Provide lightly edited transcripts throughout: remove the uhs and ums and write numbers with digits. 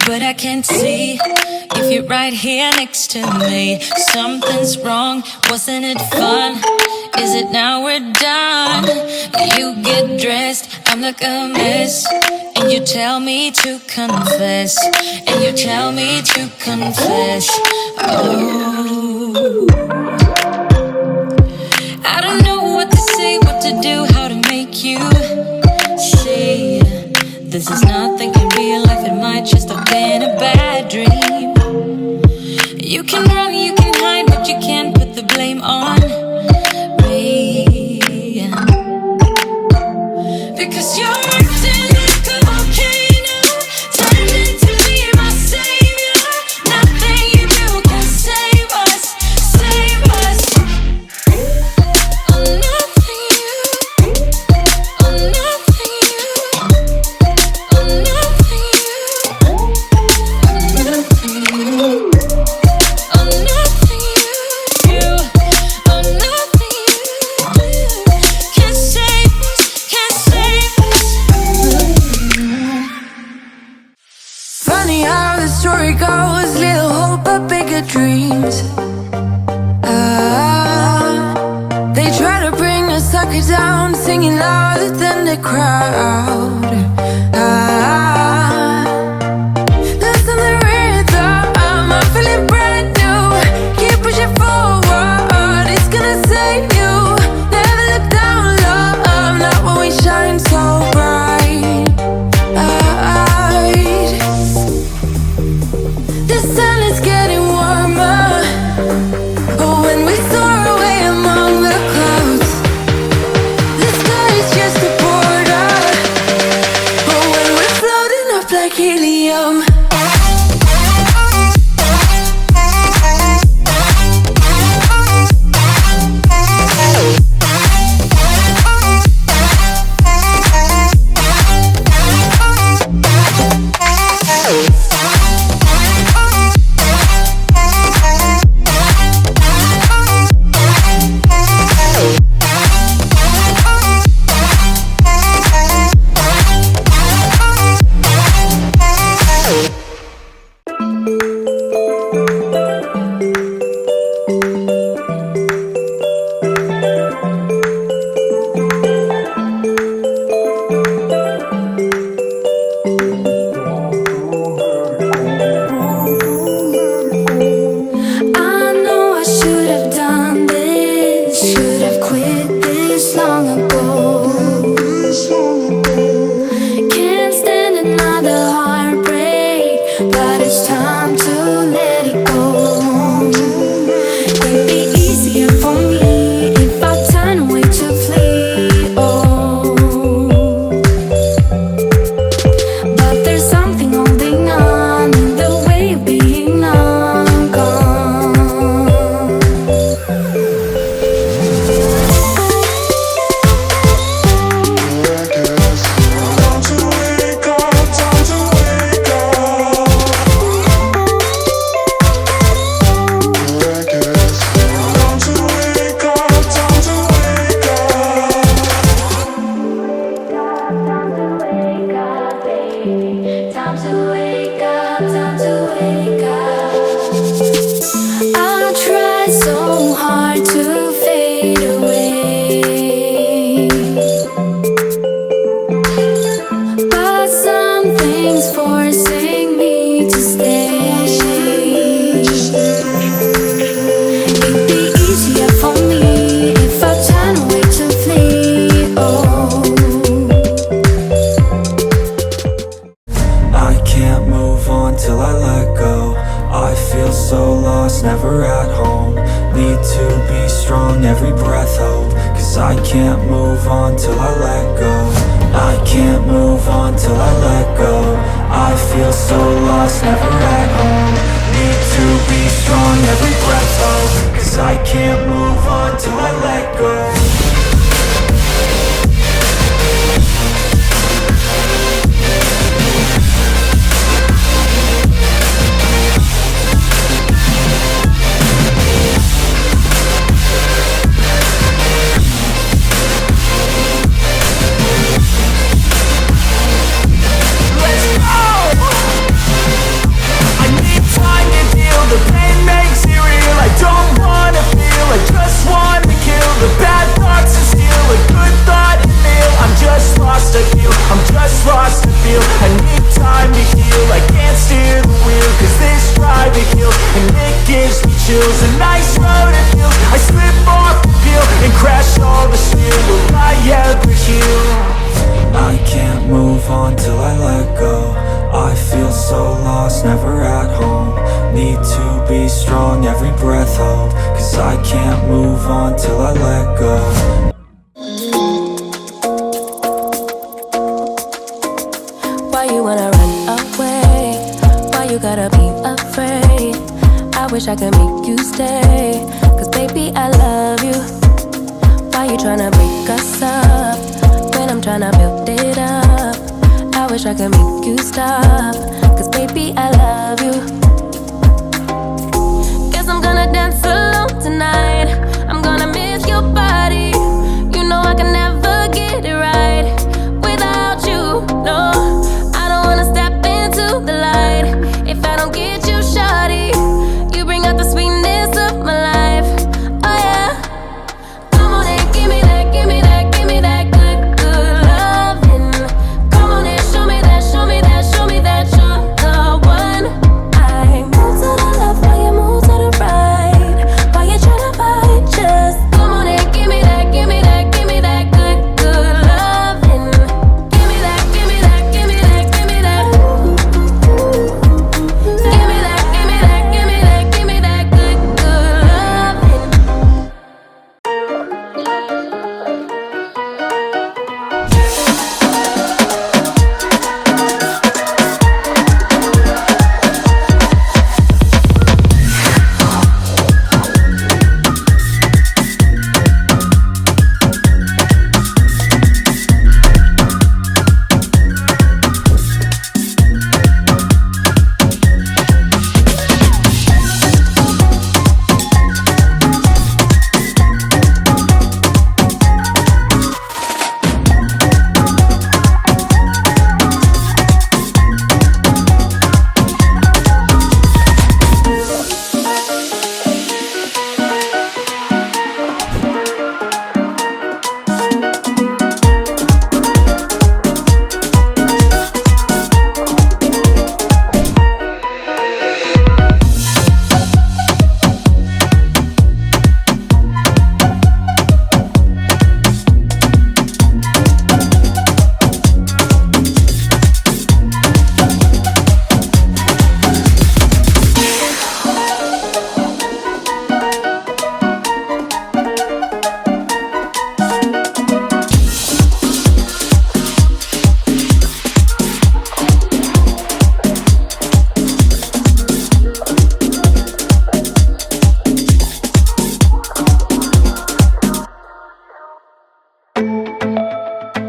but I can't see if you're right here next to me. Something's wrong, wasn't it fun? Is it now we're done? You get dressed, I'm like a mess, and you tell me to confess, and you tell me to confess. Oh, I don't know what to say, what to do, how to make you see. This is nothing in real life, it might just have been a bad dream. You can run, you can hide, but you can't put the blame on me. Because you're acting like a volcano, turning to be my savior. Nothing you do can save us, save us. Oh, nothing you, oh, nothing you, oh, nothing you, oh, nothing you, oh, nothing you, oh, nothing you can save us, can save us. Funny how the story goes, little hope but bigger dreams. They try to bring a sucker down, singing louder than the crowd. Listen the rhythm, I'm feeling brand new. Keep pushing forward, it's gonna save you. Never look down, love, not when we shine so bright. The sun is getting warmer, but when we soar away among the clouds, the sky is just a border. But when we're floating up like helium, I know I should have done this, should have quit this long ago. Can't stand another heartbreak, but it's time to let it go. It'd be easier for me if I turn away to flee. Oh, but there's something holding on in the way of being long gone. Time to wake up, time to wake up. I tried so hard to fade away, but something's forcing me to stay. It'd be easier for me if I turn away to flee. Oh, I can't move on till I let go. I feel so lost, never at home. Need to be strong, every breath hold. Cause I can't move on till I let go. I can't move on till I let go. I feel so lost, never at home. Need to be strong, every breath hold. Cause I can't move on till I let go. strong, every breath hold, 'cause I can't move on till I let go. Why you wanna run away? Why you gotta be afraid? I wish I could make you stay, 'cause baby I love you. Why you tryna break us up when I'm tryna build it up? I wish I could make you stop, 'cause baby I love you. Guess I'm gonna dance alone tonight. I'm gonna miss your body. You know I can never get it right without you, no. I don't wanna step into the light if I don't get you, shawty. You bring out the sweetness of my life, oh yeah. Come on and give me that, give me that, give me that good, good loving. Come on and show me that, show me that, show me that you're the one. I move to the left while you move to the right. Why you tryna fight? Just come on and give me that, give me that, give me that good, good loving. Give me that, give me that, give me that, give me that. Give me that, give me that, give me that, give me that good, good loving.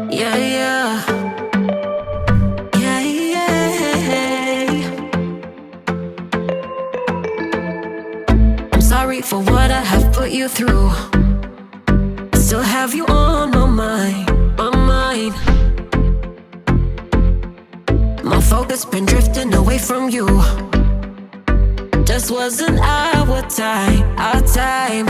Yeah, yeah. Yeah, yeah. I'm sorry for what I have put you through. I still have you on my mind, my mind. My focus been drifting away from you. Just wasn't our time, our time.